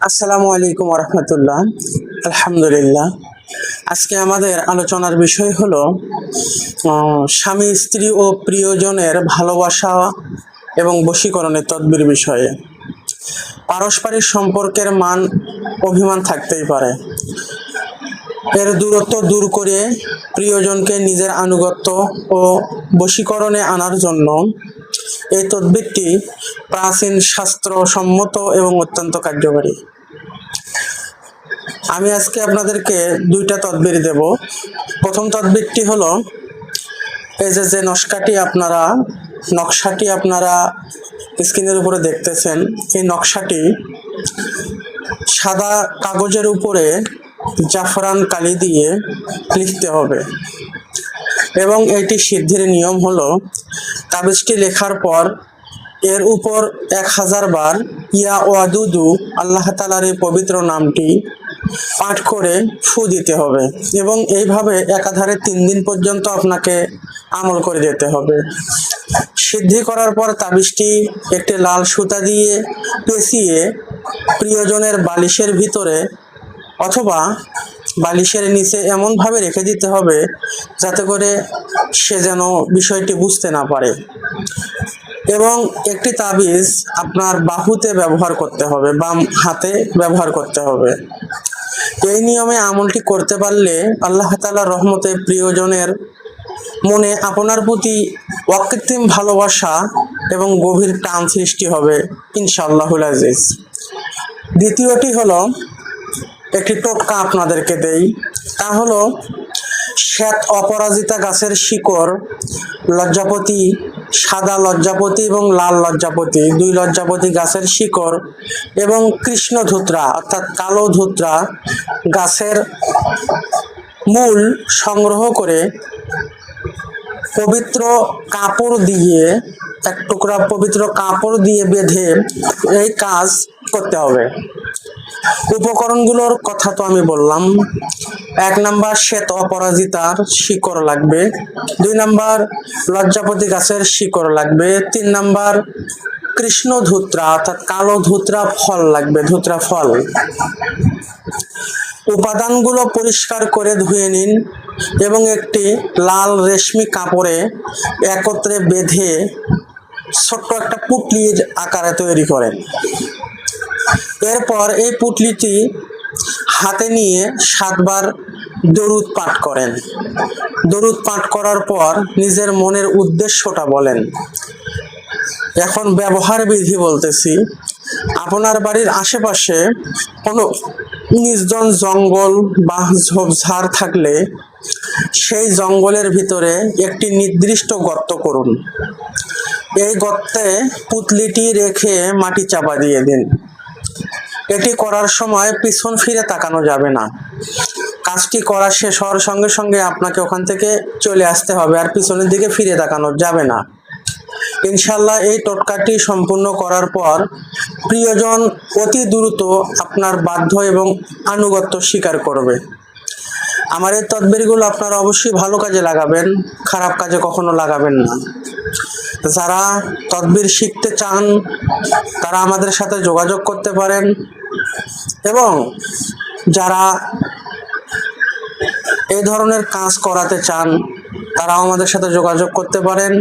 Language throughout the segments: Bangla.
আসসালামু আলাইকুম রহমতুল্লাহ। আলহামদুলিল্লাহ। আজকে আমাদের আলোচনার বিষয় হলো স্বামী স্ত্রী ও প্রিয়জনের ভালোবাসা এবং বশীকরণের তদবির বিষয়ে। পারস্পরিক সম্পর্কের মান অভিমান থাকতেই পারে, এর দূরত্ব দূর করে প্রিয়জনকে নিজের আনুগত্য ও বশীকরণে আনার জন্য এই তদবিরটি প্রাচীন শাস্ত্রসম্মত এবং অত্যন্ত কার্যকরী। আমি আজকে আপনাদেরকে দুইটা তদবির দেব। প্রথম তদবিরটি হলো এই যে নকশাটি আপনারা স্ক্রিনের উপরে দেখতেছেন। এই নকশাটি সাদা কাগজের উপরে জাফরান কালি দিয়ে লিখতে হবে এবং এটি সিদ্ধির নিয়ম হলো তাবিজটি লেখার পর এর উপর 1000 বার ইয়া ওয়াদুদু আল্লাহ তাআলার এই পবিত্র নামটি পাঠ করে ফু দিতে হবে এবং এইভাবে একাধারে 3 দিন পর্যন্ত আপনাকে আমল করে যেতে হবে। সিদ্ধি করার পর তাবিজটি একটি লাল সুতা দিয়ে পেঁচিয়ে প্রিয়জনের বালিশের ভিতরে অথবা বালিশের নিচে এমনভাবে রেখে দিতে হবে যাতে করে সে যেন বিষয়টি বুঝতে না পারে, এবং একটি তাবিজ আপনার বাহুতে ব্যবহার করতে হবে, বাম হাতে ব্যবহার করতে হবে। এই নিয়মে আমলটি করতে পারলে আল্লাহ তাআলার রহমতে প্রিয়জনের মনে আপনার প্রতি অকৃত্রিম ভালোবাসা এবং গভীর টান সৃষ্টি হবে ইনশাআল্লাহুল আজিজ। দ্বিতীয়টি হলো একটি টোটকা আপনাদেরকে দেই, তা হলো শ্বেত অপরাজিতা গাছের শিকড়, লজ্জাপতি, সাদা লজ্জাপতি এবং লাল লজ্জাপতি, 2 লজ্জাপতি গাছের শিকড় এবং কৃষ্ণ ধুত্রা অর্থাৎ কালো ধুত্রা গাছের মূল সংগ্রহ করে পবিত্র কাপড় দিয়ে, এক টুকরা পবিত্র কাপড় দিয়ে বেঁধে এই কাজ করতে হবে। উপকরণগুলোর কথা তো আমি বললাম। 1 নাম্বার শ্বেত অপরাজিতার শিকড় লাগবে, 2 নাম্বার লজ্জাপতি গাছের শিকড় লাগবে, 3 নাম্বার কৃষ্ণ ধুত্রা অর্থাৎ কালো ধুত্রা ফল লাগবে, ধুত্রা ফল। উপাদানগুলো পরিষ্কার করে ধুয়ে নিন এবং একটি লাল রেশমি কাপড়ে একত্রে বেঁধে ছোট্ট একটা পুটলির আকারে তৈরি করেন। এরপর এই পুটলিটি হাতে নিয়ে 7 বার দরুদ পাঠ করেন। দরুদ পাঠ করার পর নিজের মনের উদ্দেশ্যটা বলেন। এখন ব্যবহার বিধি বলতেছি। আপনার বাড়ির আশেপাশে কোনো নির্জন জঙ্গল বা ঝোপঝাড় থাকলে সেই জঙ্গলের ভিতরে একটি নির্দিষ্ট গর্ত করুন। এই গর্তে পুতলিটি রেখে মাটি চাপা দিয়ে দিন। এটি করার সময় পিছন ফিরে তাকানো যাবে না। কাজটি করা শেষ হওয়ার সঙ্গে সঙ্গে আপনাকে ওখান থেকে চলে আসতে হবে, আর পিছনের দিকে ফিরে তাকানো যাবে না। ইনশাআল্লাহ এই টোটকাটি সম্পূর্ণ করার পর প্রিয়জন অতি দ্রুত আপনার বাধ্য এবং আনুগত্য স্বীকার করবে। আমার এই তদবিরগুলো আপনারা অবশ্যই ভালো কাজে লাগাবেন, খারাপ কাজে কখনো লাগাবেন না। যারা তদবির শিখতে চান তারা আমাদের সাথে যোগাযোগ করতে পারেন, এবং যারা এই ধরনের কাজ করাতে চান তারাও আমাদের সাথে যোগাযোগ করতে পারেন।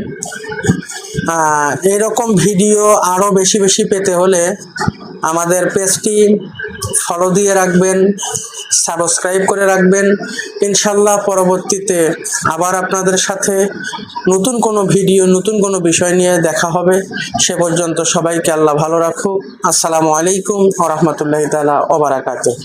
এরকম ভিডিও আরো বেশি বেশি পেতে হলে আমাদের পেজটি ফলো দিয়ে রাখবেন, সাবস্ক্রাইব করে রাখবেন। ইনশাল্লাহ পরবর্তীতে আবার আপনাদের সাথে নতুন কোনো ভিডিও, নতুন কোনো বিষয় নিয়ে দেখা হবে। সে পর্যন্ত সবাইকে আল্লাহ ভালো রাখুক। আসসালামু আলাইকুম ওয়া রাহমাতুল্লাহি তাআলা ওয়া বারাকাতুহু।